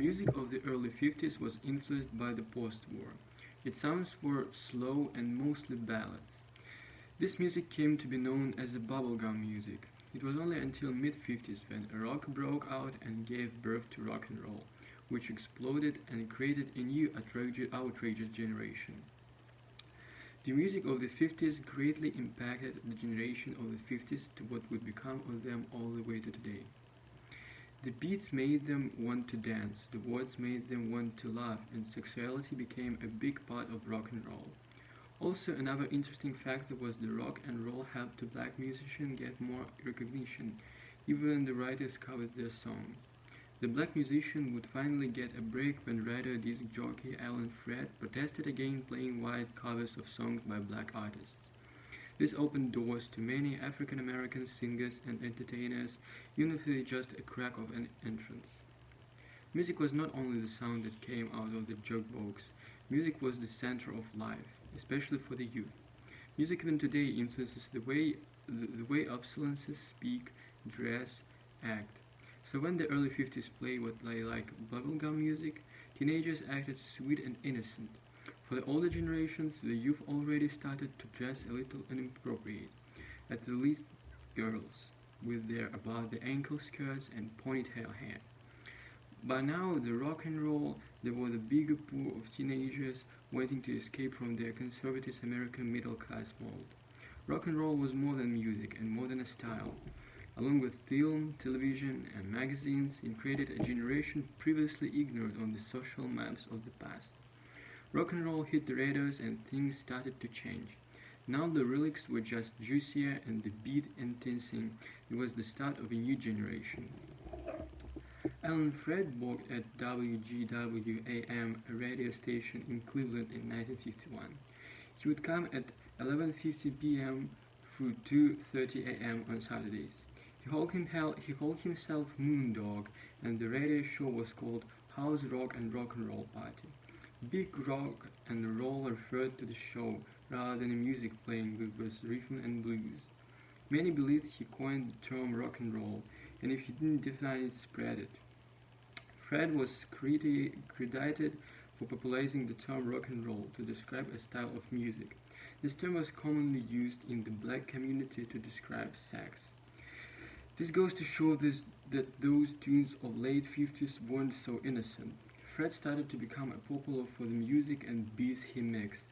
music of the early 50s was influenced by the post-war. Its sounds were slow and mostly ballads. This music came to be known as a bubblegum music. It was only until mid-50s when rock broke out and gave birth to rock and roll, which exploded and created a new outrageous generation. The music of the 50s greatly impacted the generation of the 50s to what would become of them all the way to today. The beats made them want to dance, the words made them want to laugh, and sexuality became a big part of rock and roll. Also, another interesting factor was the rock and roll helped the black musicians get more recognition, even when the writers covered their songs. The black musician would finally get a break when writer disc jockey Alan Fred protested against playing white covers of songs by black artists. This opened doors to many African American singers and entertainers, even if it was just a crack of an entrance. Music was not only the sound that came out of the jukebox, music was the center of life, especially for the youth. Music even today influences the way adolescents speak, dress, act. So when the early 50s played what they like bubblegum music, teenagers acted sweet and innocent. For the older generations, the youth already started to dress a little inappropriate, at the least girls, with their above the ankle skirts and ponytail hair. By now, the rock and roll, there was a bigger pool of teenagers waiting to escape from their conservative American middle class mold. Rock and roll was more than music and more than a style. Along with film, television, and magazines, it created a generation previously ignored on the social maps of the past. Rock and roll hit the radios and things started to change. Now the lyrics were just juicier and the beat intensing. It was the start of a new generation. Alan Fred worked at WGWAM, a radio station in Cleveland in 1951. He would come at 11:50 p.m. through 2:30 a.m. on Saturdays. He called himself Moondog, and the radio show was called House Rock and Roll Party. Big rock and roll referred to the show rather than a music playing with rhythm and blues. Many believed he coined the term rock and roll, and if he didn't define it, spread it. Fred was credited for popularizing the term rock and roll to describe a style of music. This term was commonly used in the black community to describe sex. This goes to show that those tunes of late 50s weren't so innocent. Fred started to become popular for the music and beats he mixed.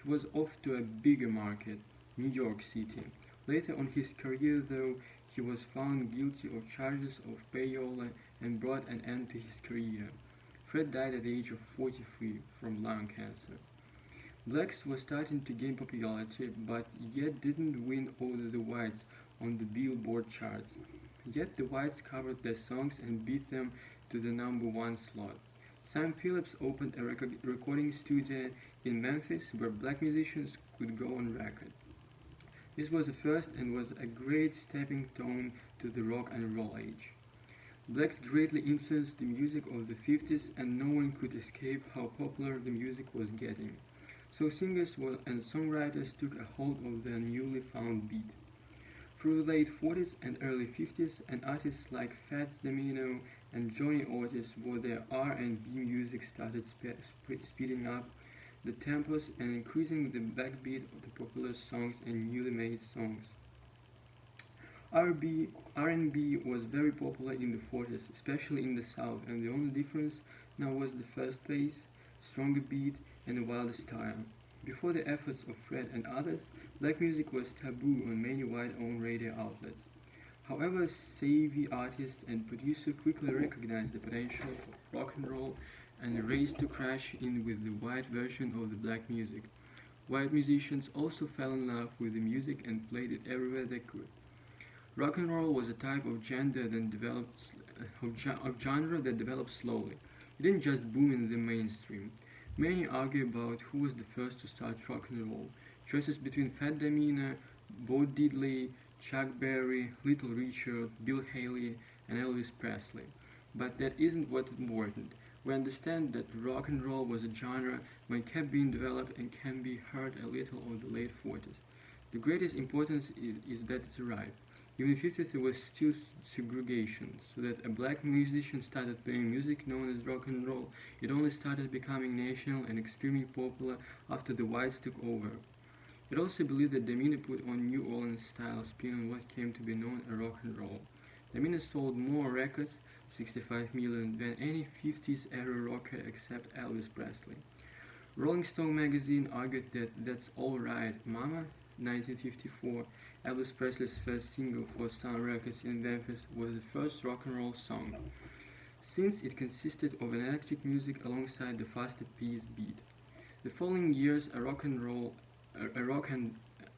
He was off to a bigger market, New York City. Later on his career, though, he was found guilty of charges of payola and brought an end to his career. Fred died at the age of 43 from lung cancer. Blacks were starting to gain popularity, but yet didn't win over the whites on the Billboard charts. Yet the whites covered their songs and beat them to the #1 slot. Sam Phillips opened a recording studio in Memphis where black musicians could go on record. This was the first and was a great stepping stone to the rock and roll age. Blacks greatly influenced the music of the 50s, and no one could escape how popular the music was getting. So singers and songwriters took a hold of their newly found beat. Through the late 40s and early 50s, and artists like Fats Domino and Johnny Otis wore their R&B music started speeding up the tempos and increasing the backbeat of the popular songs and newly made songs. R&B was very popular in the 40s, especially in the South, and the only difference now was the fast pace, stronger beat, and a wilder style. Before the efforts of Fred and others, black music was taboo on many white-owned radio outlets. However, savvy artists and producers quickly recognized the potential of rock and roll and raced to crash in with the white version of the black music. White musicians also fell in love with the music and played it everywhere they could. Rock and roll was a type of genre that developed slowly. It didn't just boom in the mainstream. Many argue about who was the first to start rock and roll. Choices between Fat Domino, Bo Diddley, Chuck Berry, Little Richard, Bill Haley, and Elvis Presley. But that isn't what's important. We understand that rock and roll was a genre when it kept being developed and can be heard a little of the late 40s. The greatest importance is that it arrived. In the 50s there was still segregation, so that a black musician started playing music known as rock and roll. It only started becoming national and extremely popular after the whites took over. It also believed that Damina put on New Orleans style spin on what came to be known as rock and roll. Damina sold more records, 65 million, than any 50s era rocker except Elvis Presley. Rolling Stone magazine argued that That's All Right, Mama, 1954, Elvis Presley's first single for Sun Records in Memphis, was the first rock and roll song, since it consisted of an electric music alongside the faster pace beat. The following years, a rock and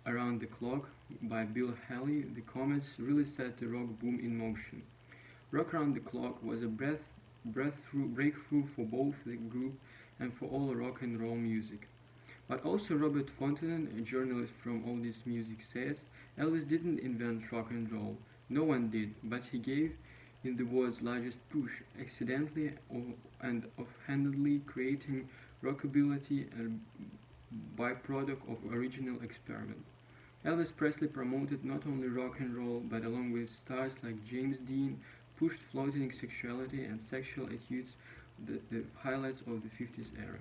Around the Clock by Bill Haley, the Comets really set the rock boom in motion. Rock Around the Clock was a breakthrough for both the group and for all rock and roll music. But also Robert Fontaine, a journalist from All This Music, says Elvis didn't invent rock and roll. No one did, but he gave in the world's largest push, accidentally and offhandedly creating rockabilly, a byproduct of original experiment. Elvis Presley promoted not only rock and roll, but along with stars like James Dean, pushed floating sexuality and sexual attitudes, the highlights of the 50s era.